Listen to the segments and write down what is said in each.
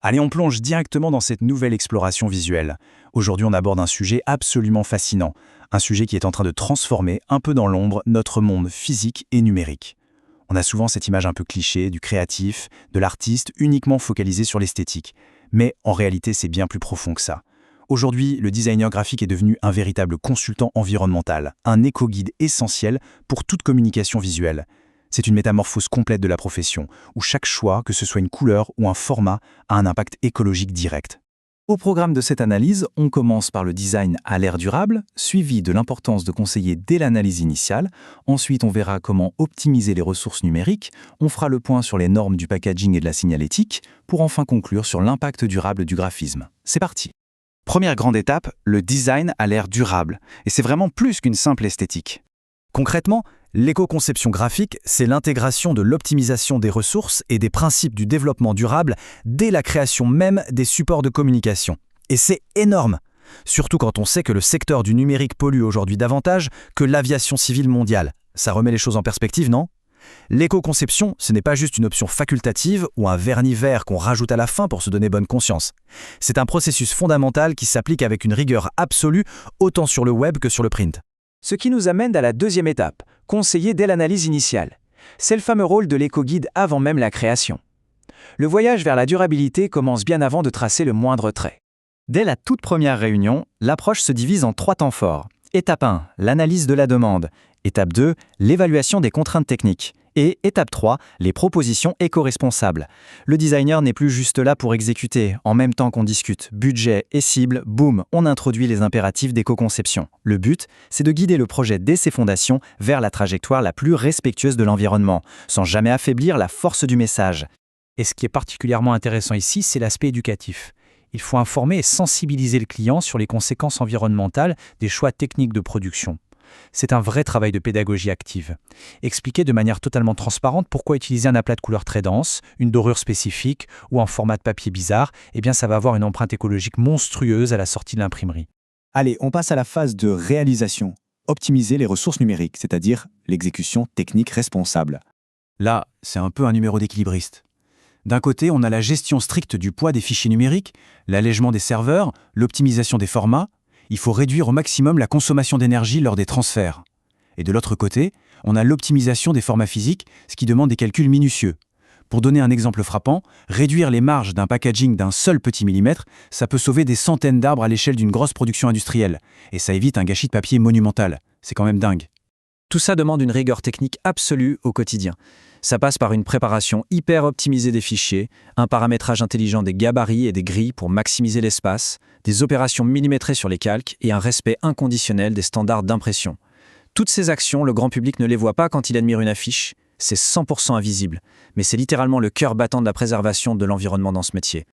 Allez, on plonge directement dans cette nouvelle exploration visuelle. Aujourd'hui, on aborde un sujet absolument fascinant, un sujet qui est en train de transformer un peu dans l'ombre notre monde physique et numérique. On a souvent cette image un peu cliché du créatif, de l'artiste uniquement focalisé sur l'esthétique. Mais en réalité, c'est bien plus profond que ça. Aujourd'hui, le designer graphique est devenu un véritable consultant environnemental, un éco-guide essentiel pour toute communication visuelle. C'est une métamorphose complète de la profession, où chaque choix, que ce soit une couleur ou un format, a un impact écologique direct. Au programme de cette analyse, on commence par le design à l'ère durable, suivi de l'importance de conseiller dès l'analyse initiale. Ensuite, on verra comment optimiser les ressources numériques. On fera le point sur les normes du packaging et de la signalétique, pour enfin conclure sur l'impact durable du graphisme. C'est parti! Première grande étape, le design à l'ère durable. Et c'est vraiment plus qu'une simple esthétique. Concrètement, l'éco-conception graphique, c'est l'intégration de l'optimisation des ressources et des principes du développement durable dès la création même des supports de communication. Et c'est énorme, surtout quand on sait que le secteur du numérique pollue aujourd'hui davantage que l'aviation civile mondiale. Ça remet les choses en perspective, non ? L'éco-conception, ce n'est pas juste une option facultative ou un vernis vert qu'on rajoute à la fin pour se donner bonne conscience. C'est un processus fondamental qui s'applique avec une rigueur absolue, autant sur le web que sur le print. Ce qui nous amène à la deuxième étape, conseiller dès l'analyse initiale. C'est le fameux rôle de l'éco-guide avant même la création. Le voyage vers la durabilité commence bien avant de tracer le moindre trait. Dès la toute première réunion, l'approche se divise en 3 temps forts. Étape 1, l'analyse de la demande. Étape 2, l'évaluation des contraintes techniques. Et étape 3, les propositions éco-responsables. Le designer n'est plus juste là pour exécuter. En même temps qu'on discute budget et cible, boum, on introduit les impératifs d'éco-conception. Le but, c'est de guider le projet dès ses fondations vers la trajectoire la plus respectueuse de l'environnement, sans jamais affaiblir la force du message. Et ce qui est particulièrement intéressant ici, c'est l'aspect éducatif. Il faut informer et sensibiliser le client sur les conséquences environnementales des choix techniques de production. C'est un vrai travail de pédagogie active. Expliquer de manière totalement transparente pourquoi utiliser un aplat de couleur très dense, une dorure spécifique ou un format de papier bizarre, ça va avoir une empreinte écologique monstrueuse à la sortie de l'imprimerie. Allez, on passe à la phase de réalisation. Optimiser les ressources numériques, c'est-à-dire l'exécution technique responsable. Là, c'est un peu un numéro d'équilibriste. D'un côté, on a la gestion stricte du poids des fichiers numériques, l'allègement des serveurs, l'optimisation des formats. Il faut réduire au maximum la consommation d'énergie lors des transferts. Et de l'autre côté, on a l'optimisation des formats physiques, ce qui demande des calculs minutieux. Pour donner un exemple frappant, réduire les marges d'un packaging d'un seul petit millimètre, ça peut sauver des centaines d'arbres à l'échelle d'une grosse production industrielle. Et ça évite un gâchis de papier monumental. C'est quand même dingue. Tout ça demande une rigueur technique absolue au quotidien. Ça passe par une préparation hyper optimisée des fichiers, un paramétrage intelligent des gabarits et des grilles pour maximiser l'espace, des opérations millimétrées sur les calques et un respect inconditionnel des standards d'impression. Toutes ces actions, le grand public ne les voit pas quand il admire une affiche, c'est 100% invisible, mais c'est littéralement le cœur battant de la préservation de l'environnement dans ce métier.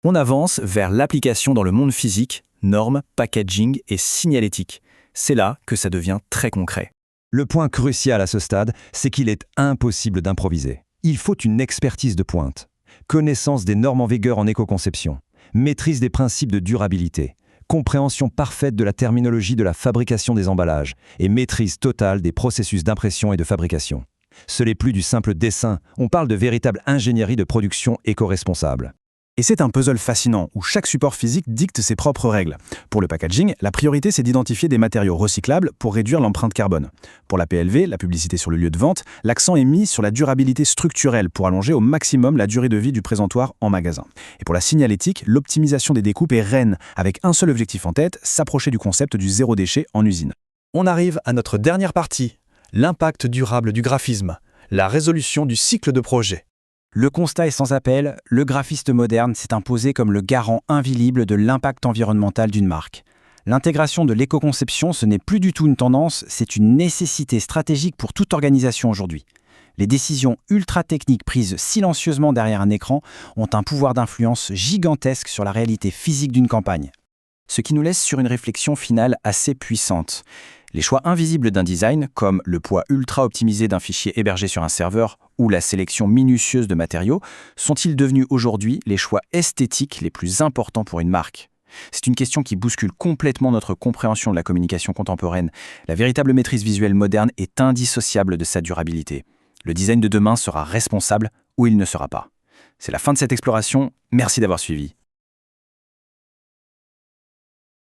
On avance vers l'application dans le monde physique, normes, packaging et signalétique. C'est là que ça devient très concret. Le point crucial à ce stade, c'est qu'il est impossible d'improviser. Il faut une expertise de pointe, connaissance des normes en vigueur en éco-conception, maîtrise des principes de durabilité, compréhension parfaite de la terminologie de la fabrication des emballages et maîtrise totale des processus d'impression et de fabrication. Ce n'est plus du simple dessin, on parle de véritable ingénierie de production éco-responsable. Et c'est un puzzle fascinant où chaque support physique dicte ses propres règles. Pour le packaging, la priorité c'est d'identifier des matériaux recyclables pour réduire l'empreinte carbone. Pour la PLV, la publicité sur le lieu de vente, l'accent est mis sur la durabilité structurelle pour allonger au maximum la durée de vie du présentoir en magasin. Et pour la signalétique, l'optimisation des découpes est reine, avec un seul objectif en tête, s'approcher du concept du zéro déchet en usine. On arrive à notre dernière partie, l'impact durable du graphisme, la résolution du cycle de projet. Le constat est sans appel, le graphiste moderne s'est imposé comme le garant invisible de l'impact environnemental d'une marque. L'intégration de l'éco-conception, ce n'est plus du tout une tendance, c'est une nécessité stratégique pour toute organisation aujourd'hui. Les décisions ultra-techniques prises silencieusement derrière un écran ont un pouvoir d'influence gigantesque sur la réalité physique d'une campagne. Ce qui nous laisse sur une réflexion finale assez puissante. Les choix invisibles d'un design, comme le poids ultra-optimisé d'un fichier hébergé sur un serveur ou la sélection minutieuse de matériaux, sont-ils devenus aujourd'hui les choix esthétiques les plus importants pour une marque ? C'est une question qui bouscule complètement notre compréhension de la communication contemporaine. La véritable maîtrise visuelle moderne est indissociable de sa durabilité. Le design de demain sera responsable ou il ne sera pas. C'est la fin de cette exploration, merci d'avoir suivi.